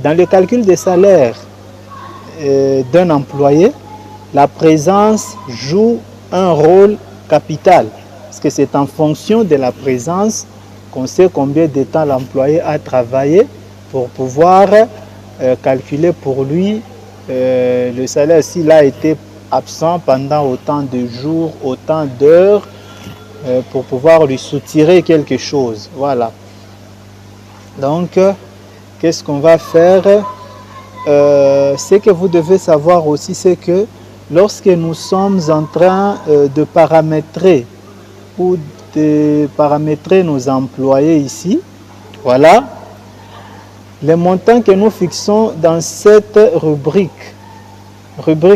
Dans le calcul des salaires d'un employé, la présence joue un rôle capital. Parce que c'est en fonction de la présence qu'on sait combien de temps l'employé a travaillé pour pouvoir calculer pour lui le salaire s'il a été absent pendant autant de jours, autant d'heures, pour pouvoir lui soutirer quelque chose. Voilà. Donc, qu'est-ce qu'on va faire? Ce que vous devez savoir aussi, c'est que lorsque nous sommes en train de paramétrer ou de paramétrer nos employés ici, voilà, les montants que nous fixons dans cette rubrique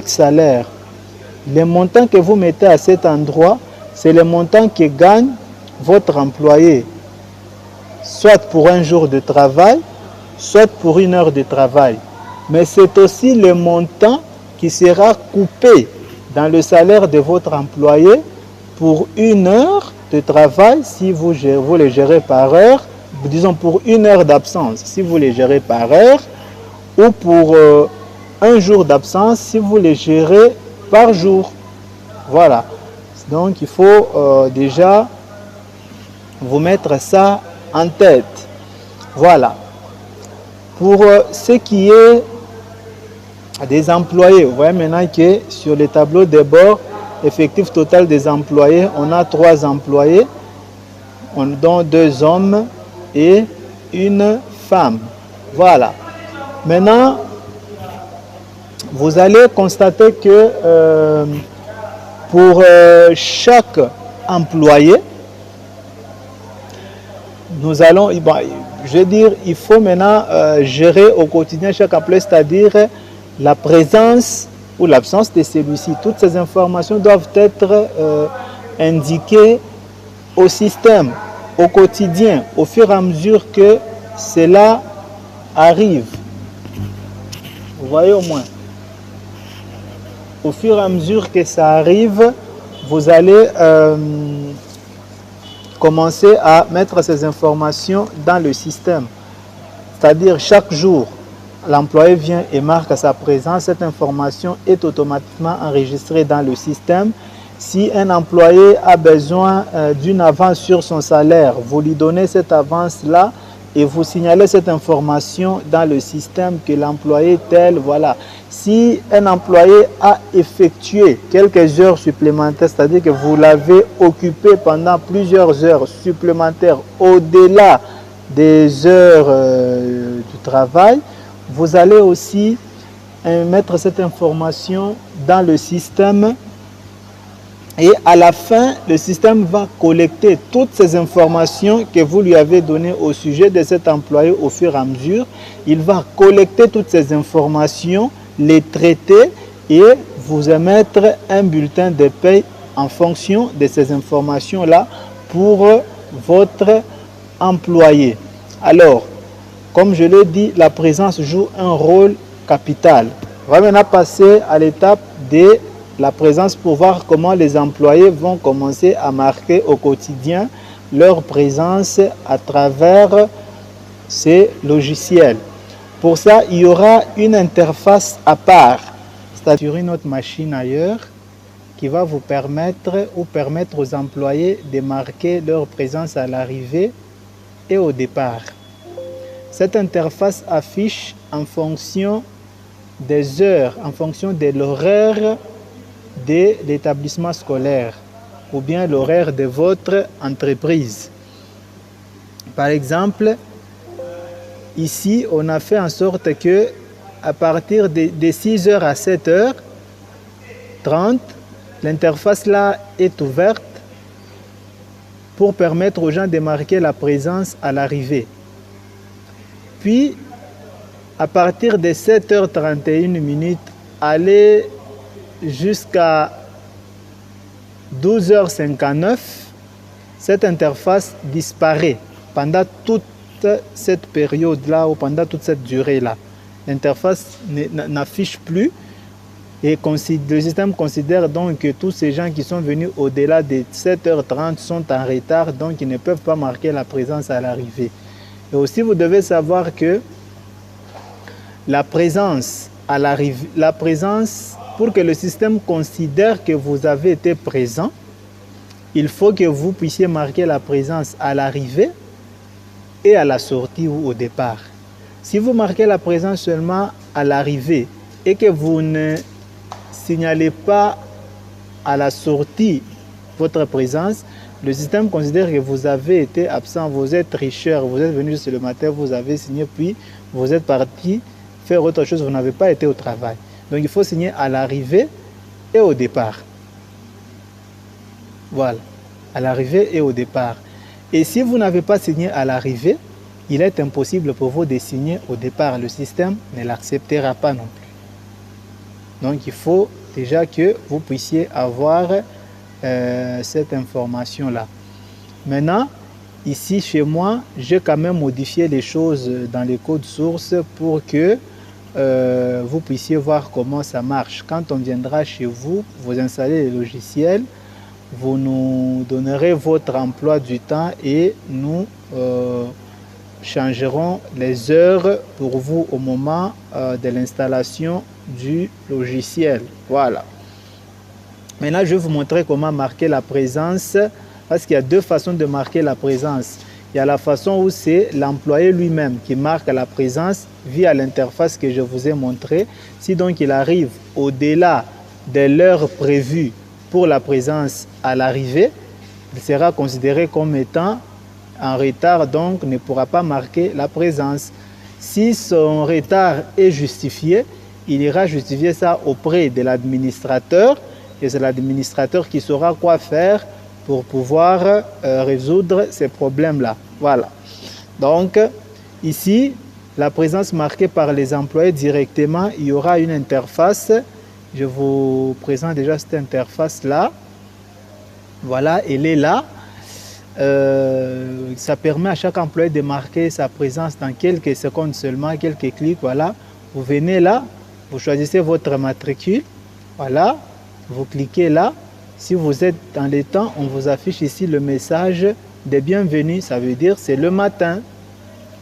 salaire, les montants que vous mettez à cet endroit, c'est le montant que gagne votre employé, soit pour un jour de travail, soit pour une heure de travail. Mais c'est aussi le montant qui sera coupé dans le salaire de votre employé pour une heure de travail, si vous les gérez par heure, disons pour une heure d'absence, si vous les gérez par heure, ou pour un jour d'absence, si vous les gérez par jour. Voilà. Donc, il faut déjà vous mettre ça en tête. Voilà. Pour ce qui est des employés, vous voyez maintenant que sur le tableau de bord, effectif total des employés, on a 3 employés, dont 2 hommes et une femme. Voilà. Maintenant, vous allez constater que pour chaque employé, nous allons, je veux dire, il faut maintenant gérer au quotidien chaque employé, c'est-à-dire la présence ou l'absence de celui-ci. Toutes ces informations doivent être indiquées au système, au quotidien, au fur et à mesure que cela arrive. Vous voyez au moins. Au fur et à mesure que ça arrive, vous allez commencer à mettre ces informations dans le système. C'est-à-dire chaque jour, l'employé vient et marque sa présence. Cette information est automatiquement enregistrée dans le système. Si un employé a besoin d'une avance sur son salaire, vous lui donnez cette avance-là et vous signalez cette information dans le système que l'employé tel, voilà. Si un employé a effectué quelques heures supplémentaires, c'est-à-dire que vous l'avez occupé pendant plusieurs heures supplémentaires au-delà des heures du travail, vous allez aussi mettre cette information dans le système et à la fin, le système va collecter toutes ces informations que vous lui avez données au sujet de cet employé au fur et à mesure. Il va collecter toutes ces informations, les traiter et vous émettre un bulletin de paie en fonction de ces informations-là pour votre employé. Alors, comme je l'ai dit, la présence joue un rôle capital. On va maintenant passer à l'étape de la présence pour voir comment les employés vont commencer à marquer au quotidien leur présence à travers ces logiciels. Pour ça, il y aura une interface à part, c'est-à-dire une autre machine ailleurs, qui va vous permettre ou permettre aux employés de marquer leur présence à l'arrivée et au départ. Cette interface affiche en fonction des heures, en fonction de l'horaire de l'établissement scolaire ou bien l'horaire de votre entreprise. Par exemple, ici, on a fait en sorte que à partir de 6h à 7h30, l'interface là est ouverte pour permettre aux gens de marquer la présence à l'arrivée. Puis, à partir de 7h31, allez jusqu'à 12h59, cette interface disparaît pendant toute cette période-là ou pendant toute cette durée-là. L'interface n'affiche plus et le système considère donc que tous ces gens qui sont venus au-delà de 7h30 sont en retard, donc ils ne peuvent pas marquer la présence à l'arrivée. Et aussi, vous devez savoir que la présence à l'arrivée, la présence, pour que le système considère que vous avez été présent, il faut que vous puissiez marquer la présence à l'arrivée et à la sortie ou au départ. Si vous marquez la présence seulement à l'arrivée et que vous ne signalez pas à la sortie votre présence, le système considère que vous avez été absent, vous êtes tricheur, vous êtes venu juste le matin, vous avez signé, puis vous êtes parti faire autre chose, vous n'avez pas été au travail. Donc il faut signer à l'arrivée et au départ. Voilà, à l'arrivée et au départ. Et si vous n'avez pas signé à l'arrivée, il est impossible pour vous de signer au départ. Le système ne l'acceptera pas non plus. Donc il faut déjà que vous puissiez avoir cette information-là. Maintenant, ici chez moi, j'ai quand même modifié les choses dans les codes sources pour que vous puissiez voir comment ça marche. Quand on viendra chez vous, vous installez le logiciel, vous nous donnerez votre emploi du temps et nous changerons les heures pour vous au moment de l'installation du logiciel. Voilà. Maintenant, je vais vous montrer comment marquer la présence, parce qu'il y a deux façons de marquer la présence. Il y a la façon où c'est l'employé lui-même qui marque la présence via l'interface que je vous ai montrée. Si donc il arrive au-delà de l'heure prévue pour la présence à l'arrivée, il sera considéré comme étant en retard, donc ne pourra pas marquer la présence. Si son retard est justifié, il ira justifier ça auprès de l'administrateur et c'est l'administrateur qui saura quoi faire pour pouvoir résoudre ces problèmes-là. Voilà. Donc, ici, la présence marquée par les employés directement, il y aura une interface. Je vous présente déjà cette interface-là. Voilà, elle est là. Ça permet à chaque employé de marquer sa présence dans quelques secondes seulement, quelques clics. Voilà, vous venez là, vous choisissez votre matricule. Voilà, vous cliquez là. Si vous êtes dans les temps, on vous affiche ici le message de bienvenue. Ça veut dire c'est le matin.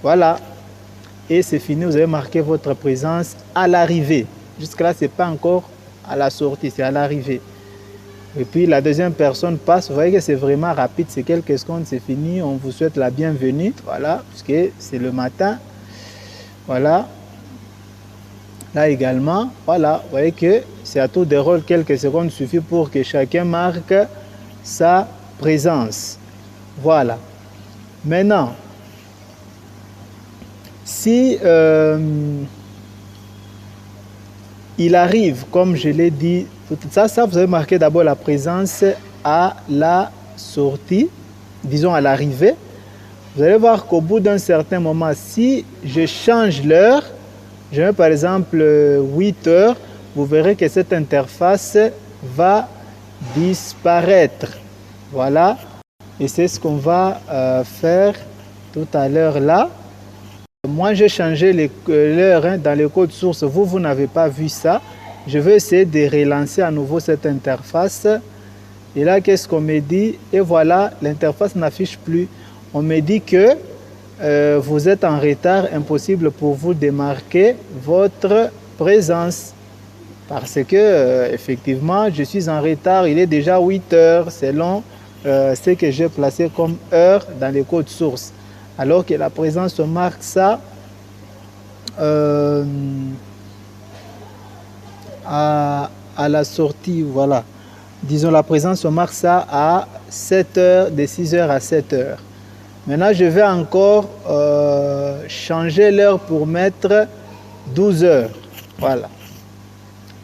Voilà. Et c'est fini, vous avez marqué votre présence à l'arrivée. Jusque-là, ce n'est pas encore à la sortie, c'est à l'arrivée. Et puis la deuxième personne passe. Vous voyez que c'est vraiment rapide, c'est quelques secondes, c'est fini. On vous souhaite la bienvenue. Voilà, parce que c'est le matin. Voilà. Là également, voilà, vous voyez que c'est à tour de rôle, quelques secondes suffit pour que chacun marque sa présence. Voilà. Maintenant, si il arrive, comme je l'ai dit, tout ça, vous avez marqué d'abord la présence à la sortie, disons à l'arrivée. Vous allez voir qu'au bout d'un certain moment, si je change l'heure, je mets par exemple 8 heures, vous verrez que cette interface va disparaître. Voilà. Et c'est ce qu'on va faire tout à l'heure là. Moi, j'ai changé l'heure dans le code source. Vous n'avez pas vu ça. Je vais essayer de relancer à nouveau cette interface. Et là, qu'est-ce qu'on me dit? Et voilà, l'interface n'affiche plus. On me dit que vous êtes en retard, impossible pour vous de marquer votre présence. Parce que, effectivement, je suis en retard, il est déjà 8 heures selon ce que j'ai placé comme heure dans le code source. Alors que la présence se marque ça à la sortie, voilà. Disons la présence se marque ça à 7 heures, de 6 heures à 7 heures. Maintenant, je vais encore changer l'heure pour mettre 12 heures. Voilà.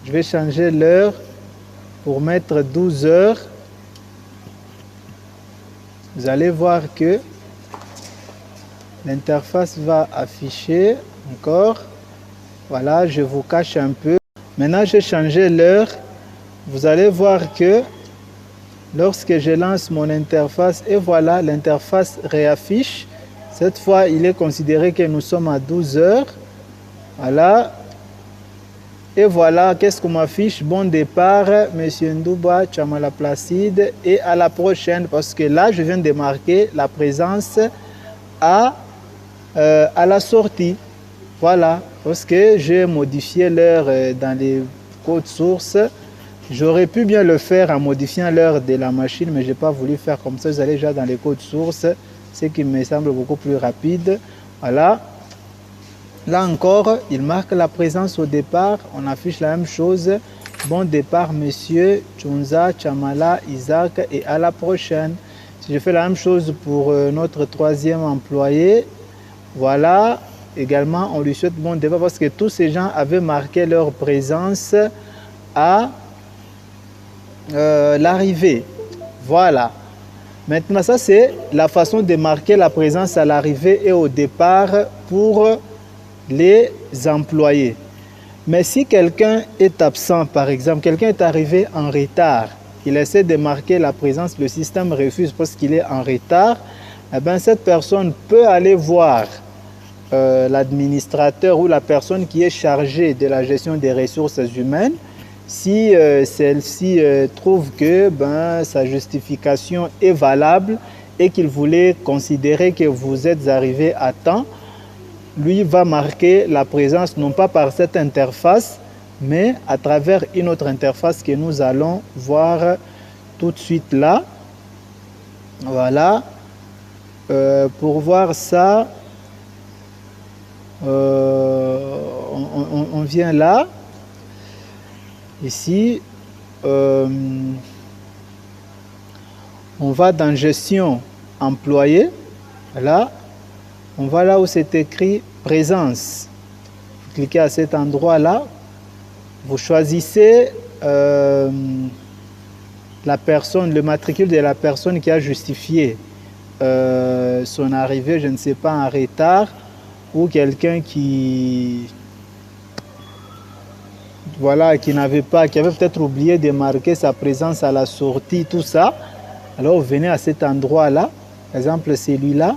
Je vais changer l'heure pour mettre 12 heures. Vous allez voir que l'interface va afficher encore. Voilà, je vous cache un peu. Maintenant, j'ai changé l'heure. Vous allez voir que lorsque je lance mon interface, et voilà, l'interface réaffiche. Cette fois, il est considéré que nous sommes à 12 heures. Voilà. Et voilà, qu'est-ce qu'on m'affiche? Bon départ, Monsieur Ndouba, Chamala Placide, et à la prochaine, parce que là, je viens de marquer la présence à la sortie. Voilà. parce que j'ai modifié l'heure dans les codes sources. J'aurais pu bien le faire en modifiant l'heure de la machine, mais je n'ai pas voulu faire comme ça. Vous allez déjà dans les codes sources, ce qui me semble beaucoup plus rapide. Voilà. Là encore, il marque la présence au départ. On affiche la même chose. Bon départ, monsieur Chunza, Chamala, Isaac, et à la prochaine. Si je fais la même chose pour notre troisième employé, voilà. Également, on lui souhaite bon départ parce que tous ces gens avaient marqué leur présence à l'arrivée. Voilà. Maintenant, ça, c'est la façon de marquer la présence à l'arrivée et au départ pour les employés. Mais si quelqu'un est absent, par exemple, quelqu'un est arrivé en retard, il essaie de marquer la présence, le système refuse parce qu'il est en retard, eh bien, cette personne peut aller voir l'administrateur ou la personne qui est chargée de la gestion des ressources humaines. Si celle-ci trouve que sa justification est valable et qu'il voulait considérer que vous êtes arrivé à temps, lui va marquer la présence non pas par cette interface, mais à travers une autre interface que nous allons voir tout de suite là. Voilà. Pour voir ça, on vient là. Ici, on va dans gestion employé. Là, on va là où c'est écrit présence. Vous cliquez à cet endroit-là. Vous choisissez la personne, le matricule de la personne qui a justifié son arrivée, je ne sais pas, en retard, ou quelqu'un qui n'avait pas, qui avait peut-être oublié de marquer sa présence à la sortie, tout ça. Alors, vous venez à cet endroit-là, par exemple celui-là.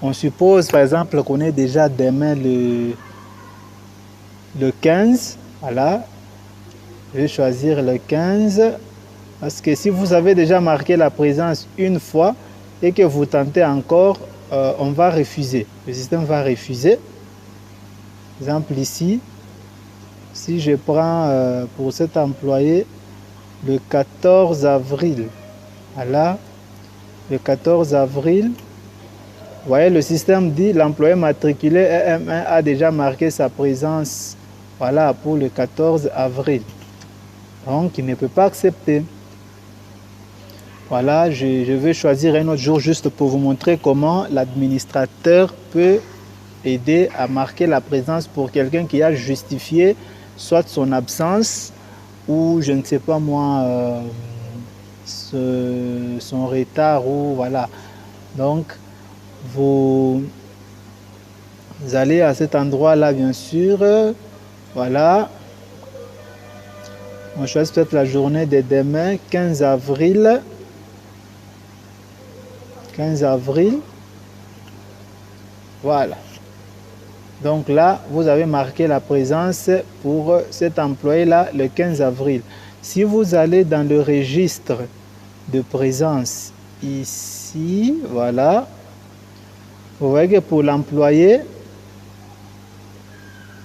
On suppose, par exemple, qu'on est déjà demain le 15. Voilà. Je vais choisir le 15. Parce que si vous avez déjà marqué la présence une fois et que vous tentez encore, on va refuser. Le système va refuser. Par exemple, ici, si je prends pour cet employé le 14 avril, voilà, le 14 avril, vous voyez, le système dit l'employé matriculé EM1 a déjà marqué sa présence, voilà, pour le 14 avril. Donc, il ne peut pas accepter. Voilà, je vais choisir un autre jour juste pour vous montrer comment l'administrateur peut aider à marquer la présence pour quelqu'un qui a justifié soit son absence ou, je ne sais pas moi, son retard ou voilà. Donc, vous allez à cet endroit-là, bien sûr. Voilà. On choisit peut-être la journée de demain, 15 avril. 15 avril. Voilà. Donc là, vous avez marqué la présence pour cet employé-là le 15 avril. Si vous allez dans le registre de présence ici, voilà, vous voyez que pour l'employé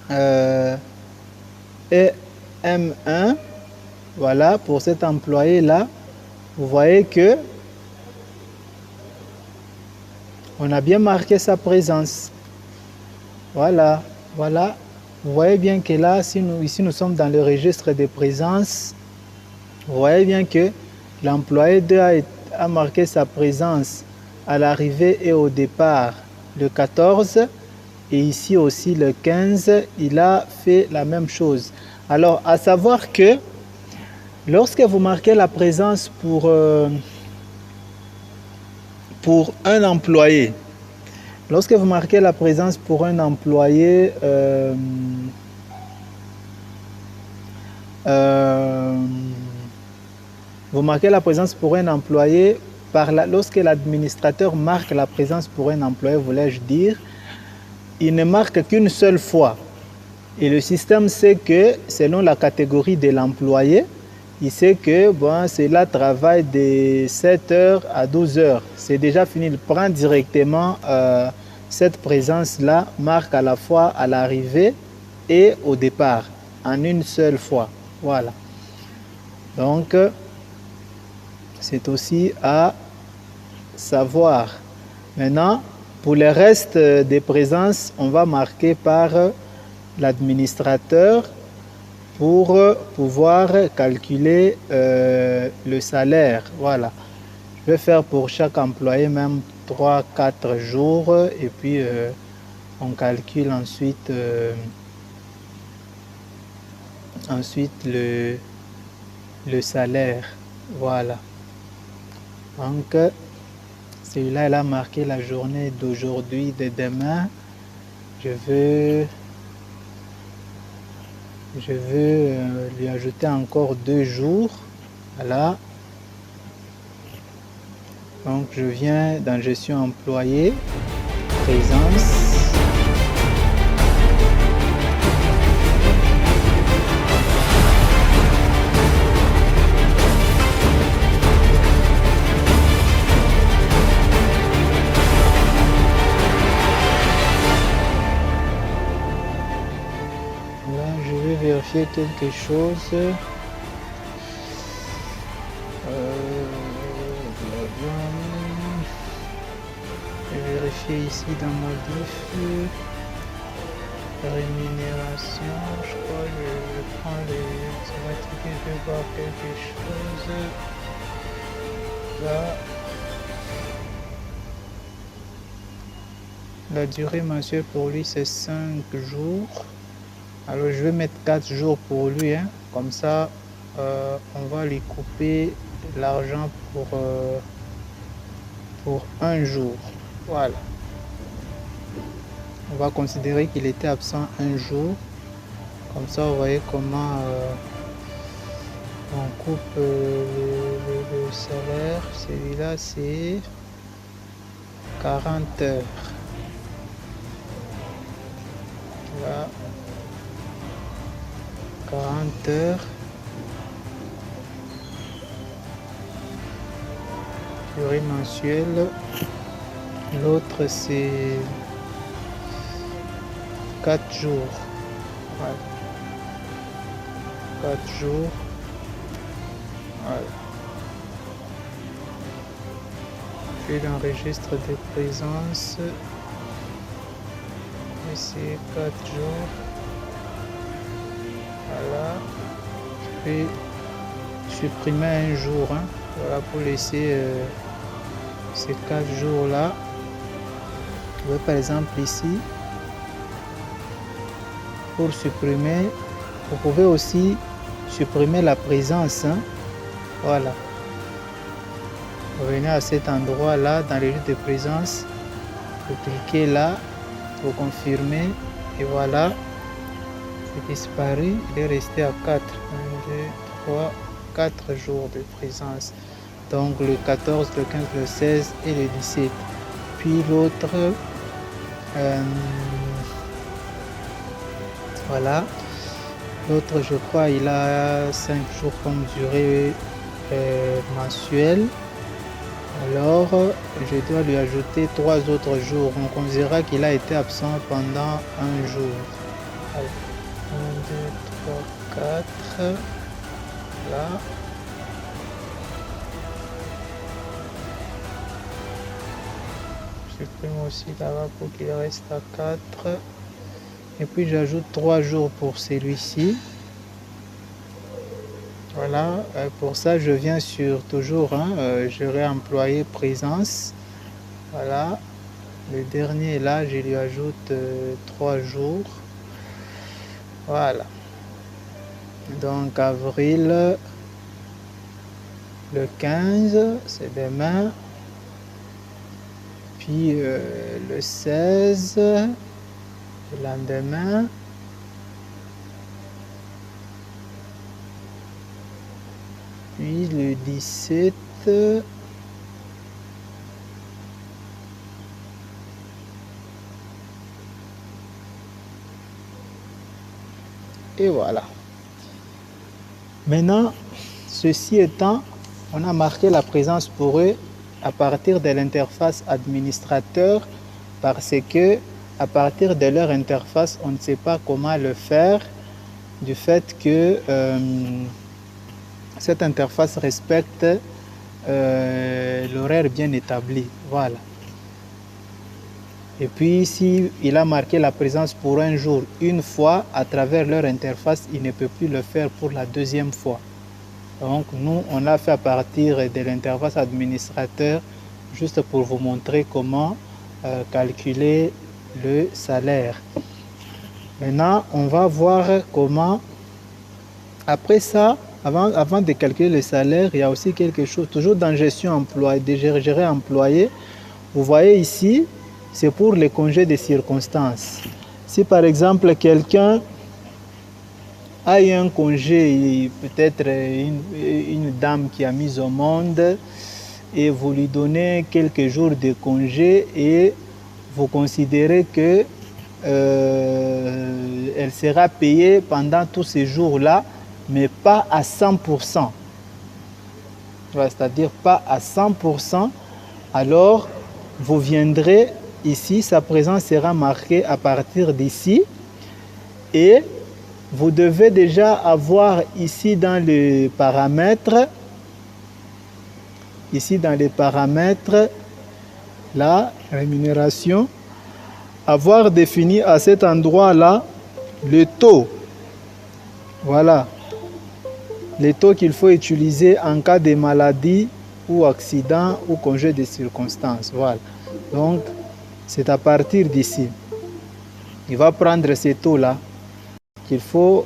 EM1, voilà, pour cet employé-là, vous voyez que on a bien marqué sa présence. Voilà, voilà. Vous voyez bien que là, ici nous sommes dans le registre de présence. Vous voyez bien que l'employé 2 a marqué sa présence à l'arrivée et au départ le 14. Et ici aussi le 15, il a fait la même chose. Alors, à savoir que lorsque vous marquez la présence pour un employé, lorsque vous marquez la présence pour un employé, vous marquez la présence pour un employé, lorsque l'administrateur marque la présence pour un employé, voulais-je dire, il ne marque qu'une seule fois. Et le système sait que selon la catégorie de l'employé, il sait que c'est là travail de 7 heures à 12 heures. C'est déjà fini. Il prend directement cette présence-là marque à la fois à l'arrivée et au départ, en une seule fois. Voilà. Donc, c'est aussi à savoir. Maintenant, pour le reste des présences, on va marquer par l'administrateur pour pouvoir calculer le salaire. Voilà. Je vais faire pour chaque employé même 3-4 jours et puis on calcule ensuite, le salaire. Voilà. Donc, celui-là, il a marqué la journée d'aujourd'hui, de demain. Je veux lui ajouter encore 2 jours. Voilà. Donc, je viens dans gestion employé, présence. Vérifier quelque chose. Je vais vérifier ici dans modif rémunération. Je crois que je prends les automatiques et je vais voir quelque chose là. La durée mensuelle pour lui c'est 5 jours. Alors je vais mettre 4 jours pour lui, hein. Comme ça on va lui couper l'argent pour 1 jour. Voilà. On va considérer qu'il était absent 1 jour. Comme ça vous voyez comment on coupe le salaire. Celui-là c'est 40 heures. Voilà. 40 heures. Durée mensuelle. L'autre c'est 4 jours. Voilà. 4 jours. Voilà. Je vais dans le registre de présence. Et c'est 4 jours. Voilà, je vais supprimer 1 jour, hein. Voilà, pour laisser ces 4 jours là. Vous voyez par exemple ici, pour supprimer, vous pouvez aussi supprimer la présence, hein. Voilà, vous venez à cet endroit là dans les listes de présence, vous cliquez là pour confirmer et voilà. Disparu, il est resté à 4. 1, 2, 3, 4 jours de présence. Donc le 14, le 15, le 16 et le 17. Puis l'autre, voilà. L'autre, je crois, il a 5 jours comme durée mensuelle. Alors, je dois lui ajouter 3 autres jours. On considérera qu'il a été absent pendant 1 jour. Alors, 1, 2, 3, 4. Là. Je supprime aussi là-bas pour qu'il reste à 4. Et puis j'ajoute 3 jours pour celui-ci. Voilà. Pour ça, je viens sur toujours, je réemployer présence. Voilà. Le dernier là, je lui ajoute 3 jours. Voilà. Donc avril, le 15, c'est demain. Puis le 16, le lendemain. Puis le 17. Et voilà. Maintenant, ceci étant, on a marqué la présence pour eux à partir de l'interface administrateur parce que à partir de leur interface, on ne sait pas comment le faire, du fait que cette interface respecte l'horaire bien établi. Voilà. Et puis, si il a marqué la présence pour un jour une fois, à travers leur interface, il ne peut plus le faire pour la deuxième fois. Donc, nous, on l'a fait à partir de l'interface administrateur, juste pour vous montrer comment calculer le salaire. Maintenant, on va voir comment, après ça, avant de calculer le salaire, il y a aussi quelque chose, toujours dans gestion employé, de gérer employé. Vous voyez ici, c'est pour les congés de circonstances. Si par exemple, quelqu'un a eu un congé, peut-être une dame qui a mis au monde, et vous lui donnez quelques jours de congé et vous considérez que elle sera payée pendant tous ces jours-là, mais pas à 100%. C'est-à-dire pas à 100%. Alors, vous viendrez ici, sa présence sera marquée à partir d'ici. Et vous devez déjà avoir ici dans les paramètres, la rémunération, avoir défini à cet endroit-là le taux. Voilà. Les taux qu'il faut utiliser en cas de maladie ou accident ou congé de circonstances. Voilà. Donc, c'est à partir d'ici. Il va prendre ces taux-là qu'il faut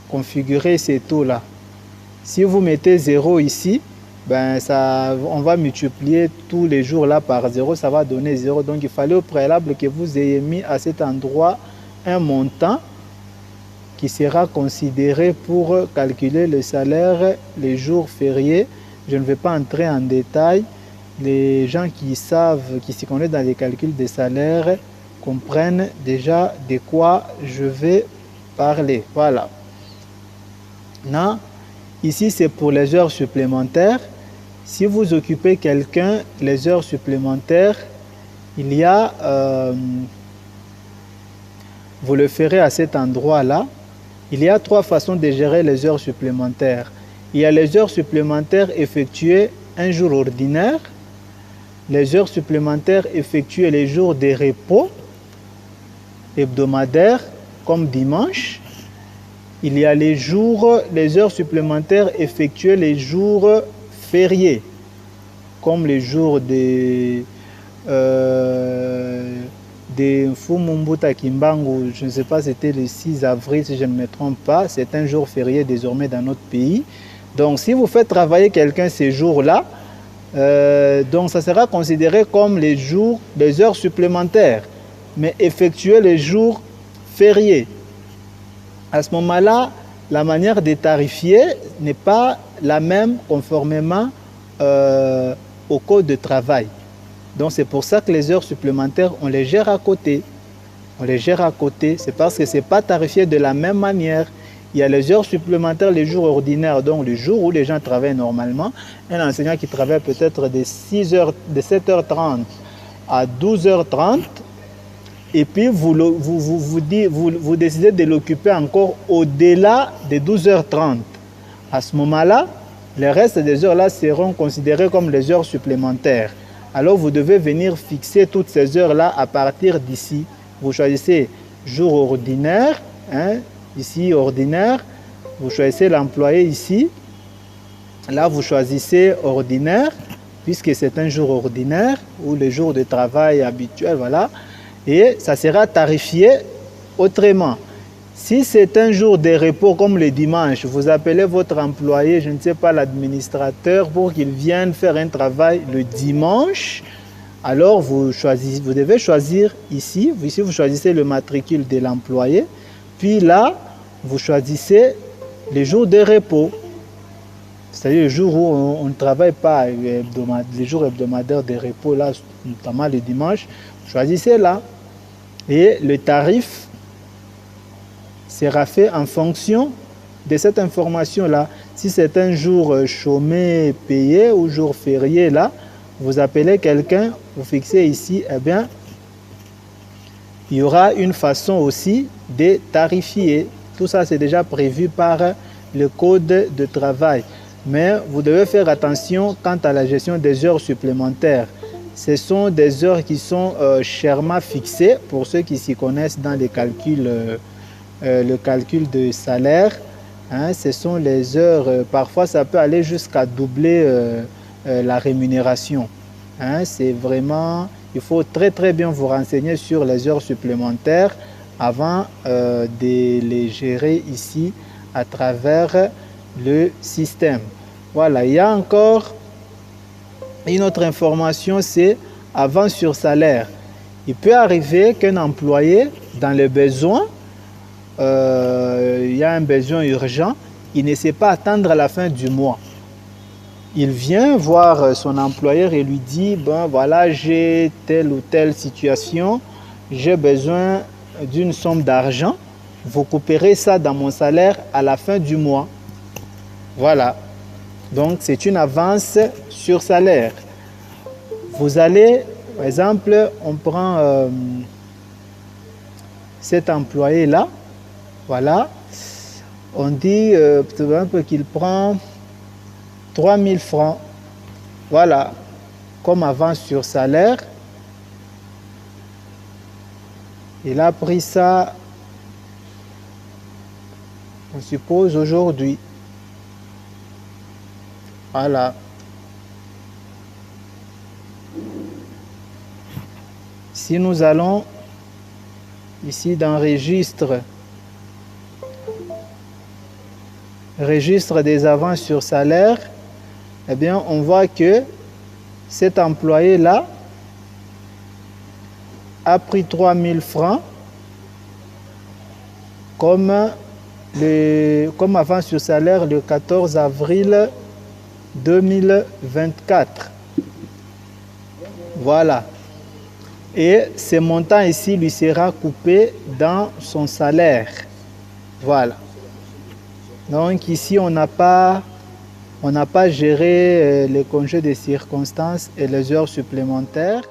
configurer ces taux-là. Si vous mettez 0 ici, ben on va multiplier tous les jours là par 0, ça va donner 0. Donc, il fallait au préalable que vous ayez mis à cet endroit un montant qui sera considéré pour calculer le salaire les jours fériés. Je ne vais pas entrer en détail. Les gens qui savent, qui s'y connaissent dans les calculs des salaires, comprennent déjà de quoi je vais parler. Voilà. Maintenant, ici, c'est pour les heures supplémentaires. Si vous occupez quelqu'un, les heures supplémentaires, il y a, vous le ferez à cet endroit-là. Il y a 3 façons de gérer les heures supplémentaires. Il y a les heures supplémentaires effectuées un jour ordinaire, les heures supplémentaires effectuées les jours de repos hebdomadaires, comme dimanche. Il y a les heures supplémentaires effectuées les jours fériés, comme les jours de Mfumumbuta Kimbangu, je ne sais pas, c'était le 6 avril si je ne me trompe pas, c'est un jour férié désormais dans notre pays. Donc si vous faites travailler quelqu'un ces jours-là, donc ça sera considéré comme les heures supplémentaires, mais effectuer les jours fériés. À ce moment-là, la manière de tarifier n'est pas la même conformément au code de travail. Donc c'est pour ça que les heures supplémentaires, on les gère à côté. C'est parce que ce n'est pas tarifié de la même manière. Il y a les heures supplémentaires, les jours ordinaires, donc le jour où les gens travaillent normalement. Un enseignant qui travaille peut-être de 7h30 à 12h30, et puis vous décidez de l'occuper encore au-delà de 12h30. À ce moment-là, les restes des heures-là seront considérées comme les heures supplémentaires. Alors vous devez venir fixer toutes ces heures-là à partir d'ici. Vous choisissez jour ordinaire, ici ordinaire, vous choisissez l'employé ici. Là, vous choisissez ordinaire, puisque c'est un jour ordinaire, ou le jour de travail habituel, voilà. Et ça sera tarifié autrement. Si c'est un jour de repos comme le dimanche, vous appelez votre employé, je ne sais pas, l'administrateur, pour qu'il vienne faire un travail le dimanche. Alors vous devez choisir ici. Ici, vous choisissez le matricule de l'employé. Puis là, vous choisissez les jours de repos. C'est-à-dire le jour où on ne travaille pas, les jours hebdomadaires de repos, là, notamment le dimanche. Choisissez là. Et le tarif sera fait en fonction de cette information-là. Si c'est un jour chômé, payé ou jour férié, là, vous appelez quelqu'un, vous fixez ici, eh bien, Il y aura une façon aussi de tarifier. Tout ça, c'est déjà prévu par le code de travail. Mais vous devez faire attention quant à la gestion des heures supplémentaires. Ce sont des heures qui sont chèrement fixées pour ceux qui s'y connaissent dans les calculs, le calcul de salaire. Hein, ce sont les heures, parfois ça peut aller jusqu'à doubler la rémunération. Hein, c'est vraiment, il faut très bien vous renseigner sur les heures supplémentaires avant de les gérer ici à travers le système. Voilà, il y a encore une autre information, c'est avance sur salaire. Il peut arriver qu'un employé, dans le besoin, il y a un besoin urgent, il ne sait pas attendre la fin du mois. Il vient voir son employeur et lui dit, bon voilà, j'ai telle ou telle situation, j'ai besoin d'une somme d'argent, vous couperez ça dans mon salaire à la fin du mois. Voilà, donc c'est une avance sur salaire. Vous allez, par exemple, on prend cet employé-là, voilà, on dit par exemple qu'il prend 3 000 francs, voilà, comme avance sur salaire. Il a pris ça, on suppose, aujourd'hui. Voilà. Si nous allons ici dans registre des avances sur salaire, eh bien, on voit que cet employé-là a pris 3 000 francs comme avance sur salaire le 14 avril 2024. Voilà. Et ce montant ici lui sera coupé dans son salaire. Voilà. Donc ici, on n'a pas géré les congés de circonstances et les heures supplémentaires.